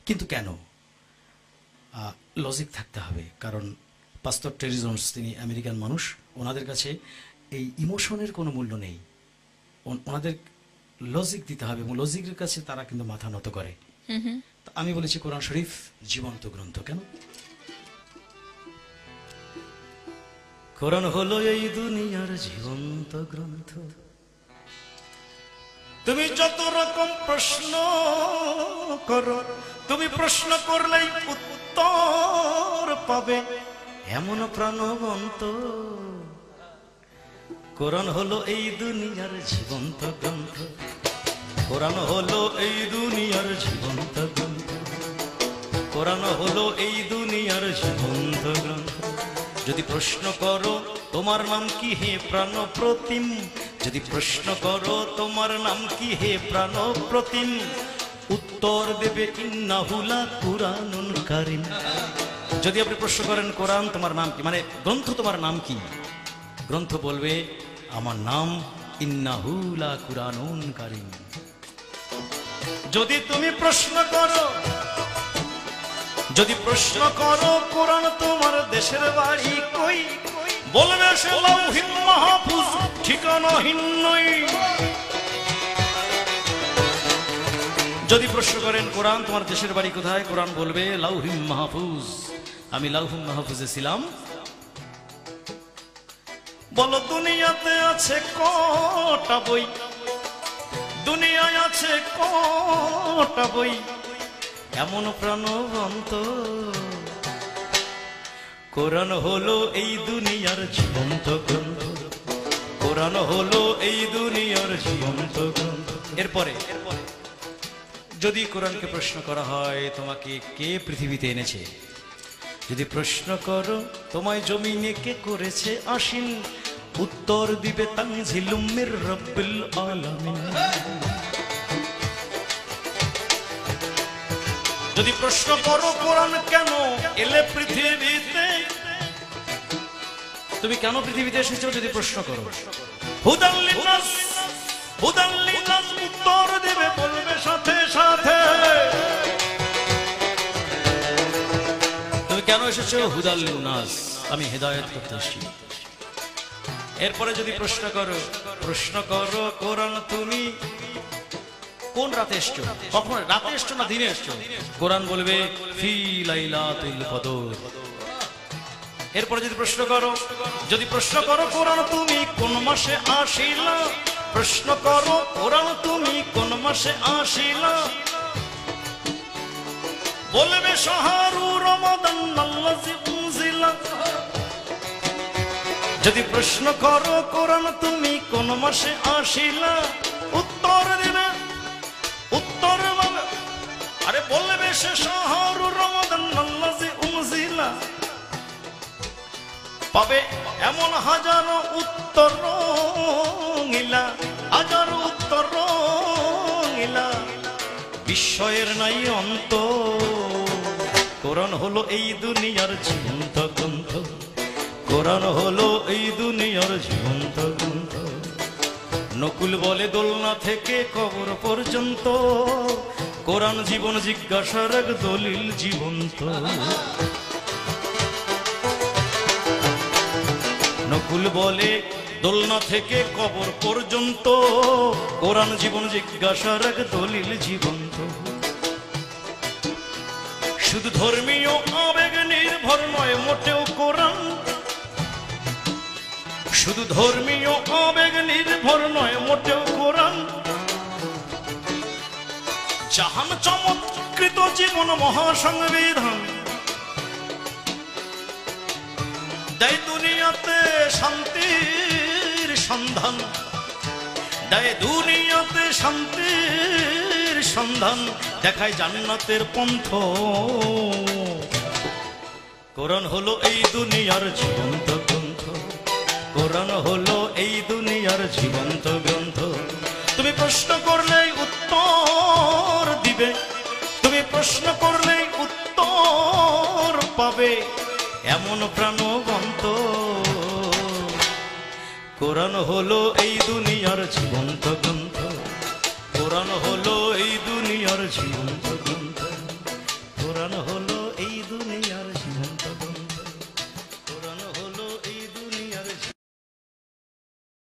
কিন্তু কেন? লজিক থাকতে হবে, কারণ পাস্টর টেরি জোন্স তিনি আমেরিকান মানুষ, ওনাদের কাছে এই ইমোশনের কোনো মূল্য নেই, ওনাদের লজিক দিতে হবে এবং লজিকের কাছে তারা কিন্তু মাথা নত করে। আমি বলেছি কোরআন শরীফ জীবন্ত গ্রন্থ। কেন? কোরআন হলো এই দুনিয়ার জীবন্ত গ্রন্থ। তুমি যত রকম প্রশ্ন করো, তুমি প্রশ্ন করলেই উত্তর পাবে, এমন প্রাণবন্ত কোরআন হলো এই দুনিয়ার জীবন্ত গ্রন্থ। কোরআন হলো এই দুনিয়ার জীবন্ত গ্রন্থ। কোরআন হলো এই দুনিয়ার জীবন্ত গ্রন্থ। যদি প্রশ্ন করো তোমার নাম কি হে প্রাণ প্রতিম, যদি প্রশ্ন করো তোমার নাম কি হে প্রাণ প্রতিম, উত্তর দেবে ইন্নাহু লাকুরআনুন কারীম। যদি আপনি প্রশ্ন করেন কোরআন তোমার নাম কি, মানে গ্রন্থ তোমার নাম কি, গ্রন্থ বলবে আমার নাম ইন্নাহু লাকুরআনুন কারীম। যদি তুমি প্রশ্ন করো, যদি প্রশ্ন করো কোরআন তোমার দেশের বাড়ি কই, বলবে সে লাউহিল মাহফুজ ঠিকানাহীন নই। যদি প্রশ্ন করেন কোরআন তোমার দেশের বাড়ি কোথায়, কোরআন বলবে লাউহিল মাহফুজ, আমি লাউহুল মাহফুজে ছিলাম। বলো দুনিয়াতে আছে কটা বই, দুনিয়ায় আছে কটা বই, এমন প্রাণবন্ত কোরআন হলো এই দুনিয়ার জীবন্ত গ্রন্থ। কোরআন হলো এই দুনিয়ার জীবন্ত গ্রন্থ। এরপরে যদি কোরআনকে প্রশ্ন করা হয় তোমাকে কে পৃথিবীতে এনেছে, যদি প্রশ্ন করো তোমায় জমিনে কে করেছে আসীন, উত্তর দিবে তানজিলুম মির রাব্বিল আলামিন। যদি প্রশ্ন করো কোরআন কেন এলে পৃথিবীতে, তুমি কেন পৃথিবীতে এসেছো, যদি প্রশ্ন করো হুদাল লিন্নাস, হুদাল লিন্নাস, উত্তর দেবে বলবে সাথে সাথে তুমি কেন এসেছো, হুদাল লিন্নাস, আমি হেদায়েত করতে এসেছি। এরপরে যদি প্রশ্ন করো কোরআন তুমি কোন রাতে এসছো, কখন রাতে এসছো না দিনে এসছো, কোরআন বলবে ফি লাইলাতুল কদর। এরপরে যদি প্রশ্ন করো কোরআন তুমি কোন মাসে আসিলা, প্রশ্ন করো কোরআন তুমি কোন মাসে আসিলা, বলবে শাহরু রমাদান আল্লাযী উনজিলা। যদি প্রশ্ন করো কোরআন তুমি কোন মাসে আসিলা, উত্তর দিবে, উত্তর আরে বলবে সে শাহরু রমাদান আল্লাযী উনজিলা। পাবে এমন হাজারো উত্তর রঙিলা, হাজারো উত্তর রঙিলা, বিস্ময়ের নাই অন্ত। কোরআন হলো এই দুনিয়ার জীবন্ত গ্রন্থ। কোরআন হলো এই দুনিয়ার জীবন্ত গ্রন্থ। নকুল বলে দোলনা থেকে কবর পর্যন্ত, কোরআন জীবন জিজ্ঞাসার এক দলিল জীবন্ত। নকুল বলে দোলনা থেকে কবর পর্যন্ত, কোরআন জীবন জিজ্ঞাসার এক দলিল জীবন্ত। শুধু ধর্মীয় আবেগ নির্ভর নয় মোটেও কোরআন, শুধু ধর্মীয় আবেগ নির্ভর নয় মোটেও কোরআন। জাহান চমৎকৃত জীবন মহাসংবিধান, দেয় দুনিয়াতে শান্তির সন্ধান, দেয় দুনিয়াতে শান্তির সন্ধান, দেখায় জান্নাতের পন্থ। কোরআন হলো এই দুনিয়ার জীবন্ত গ্রন্থ। কোরআন হলো এই দুনিয়ার জীবন্ত গ্রন্থ। তুমি প্রশ্ন করলেই উত্তর দিবে, তুমি প্রশ্ন করলেই উত্তর পাবে, এমন প্রাণবন্ত কোরআন হলো এই দুনিয়ার জীবন্ত গ্রন্থ। কোরআন হলো এই দুনিয়ার জীবন্ত গ্রন্থ। কোরআন হলো এই দুনিয়ার